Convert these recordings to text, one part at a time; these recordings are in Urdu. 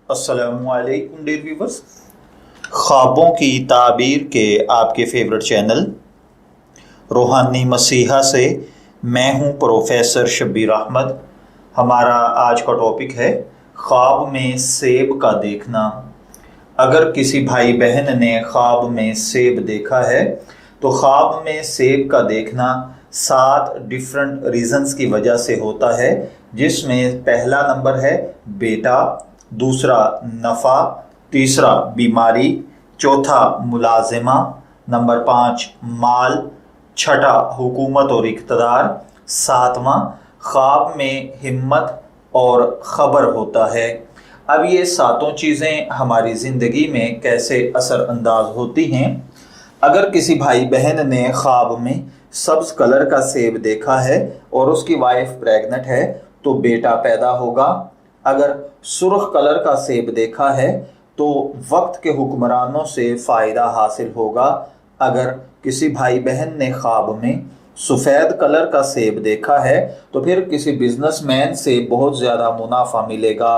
السلام علیکم ڈیئر ویورز، خوابوں کی تعبیر کے آپ کے فیورٹ چینل روحانی مسیحا سے میں ہوں پروفیسر شبیر احمد۔ ہمارا آج کا ٹاپک ہے خواب میں سیب کا دیکھنا۔ اگر کسی بھائی بہن نے خواب میں سیب دیکھا ہے تو خواب میں سیب کا دیکھنا 7 ڈیفرنٹ ریزنز کی وجہ سے ہوتا ہے، جس میں پہلا نمبر ہے بیٹا، دوسرا نفع، تیسرا بیماری، چوتھا ملازمہ، نمبر 5 مال، چھٹا حکومت اور اقتدار، ساتواں خواب میں ہمت اور خبر ہوتا ہے۔ اب یہ 7 چیزیں ہماری زندگی میں کیسے اثر انداز ہوتی ہیں؟ اگر کسی بھائی بہن نے خواب میں سبز کلر کا سیب دیکھا ہے اور اس کی وائف پریگنٹ ہے تو بیٹا پیدا ہوگا۔ اگر سرخ کلر کا سیب دیکھا ہے تو وقت کے حکمرانوں سے فائدہ حاصل ہوگا۔ اگر کسی بھائی بہن نے خواب میں سفید کلر کا سیب دیکھا ہے تو پھر کسی بزنس مین سے بہت زیادہ منافع ملے گا۔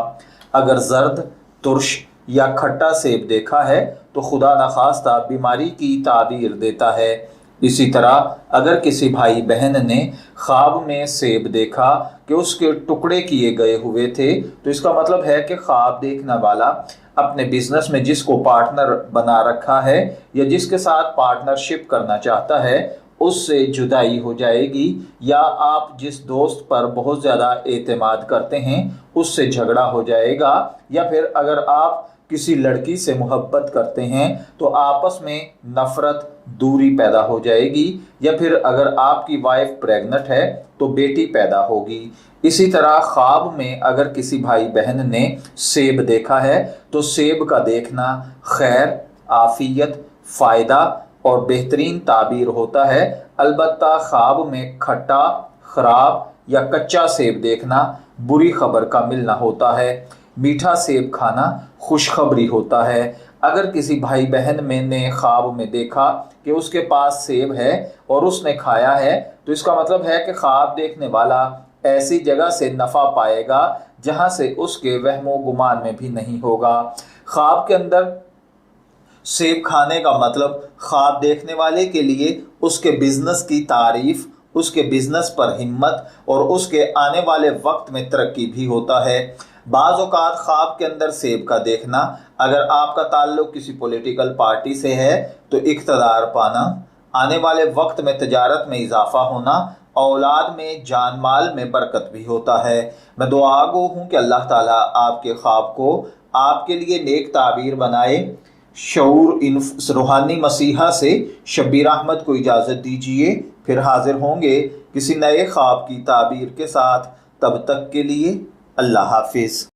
اگر زرد، ترش یا کھٹا سیب دیکھا ہے تو خدا نخواستہ بیماری کی تعبیر دیتا ہے۔ اسی طرح اگر کسی بھائی بہن نے خواب میں سیب دیکھا کہ اس کے ٹکڑے کیے گئے ہوئے تھے تو اس کا مطلب ہے کہ خواب دیکھنے والا اپنے بزنس میں جس کو پارٹنر بنا رکھا ہے یا جس کے ساتھ پارٹنرشپ کرنا چاہتا ہے اس سے جدائی ہو جائے گی، یا آپ جس دوست پر بہت زیادہ اعتماد کرتے ہیں اس سے جھگڑا ہو جائے گا، یا پھر اگر آپ کسی لڑکی سے محبت کرتے ہیں تو آپس میں نفرت، دوری پیدا ہو جائے گی، یا پھر اگر آپ کی وائف پریگنٹ ہے تو بیٹی پیدا ہوگی۔ اسی طرح خواب میں اگر کسی بھائی بہن نے سیب دیکھا ہے تو سیب کا دیکھنا خیر، عافیت، فائدہ اور بہترین تعبیر ہوتا ہے۔ البتہ خواب میں کھٹا، خراب یا کچا سیب دیکھنا بری خبر کا ملنا ہوتا ہے۔ میٹھا سیب کھانا خوشخبری ہوتا ہے۔ اگر کسی بھائی بہن نے خواب میں دیکھا کہ اس کے پاس سیب ہے اور اس نے کھایا ہے تو اس کا مطلب ہے کہ خواب دیکھنے والا ایسی جگہ سے نفع پائے گا جہاں سے اس کے وہم و گمان میں بھی نہیں ہوگا۔ خواب کے اندر سیب کھانے کا مطلب خواب دیکھنے والے کے لیے اس کے بزنس کی تعریف، اس کے بزنس پر ہمت اور اس کے آنے والے وقت میں ترقی بھی ہوتا ہے۔ بعض اوقات خواب کے اندر سیب کا دیکھنا اگر آپ کا تعلق کسی پولیٹیکل پارٹی سے ہے تو اقتدار پانا، آنے والے وقت میں تجارت میں اضافہ ہونا، اولاد میں، جان مال میں برکت بھی ہوتا ہے۔ میں دعا گو ہوں کہ اللہ تعالیٰ آپ کے خواب کو آپ کے لیے نیک تعبیر بنائے۔ شعور روحانی مسیحا سے شبیر احمد کو اجازت دیجیے، پھر حاضر ہوں گے کسی نئے خواب کی تعبیر کے ساتھ۔ تب تک کے لیے اللہ حافظ۔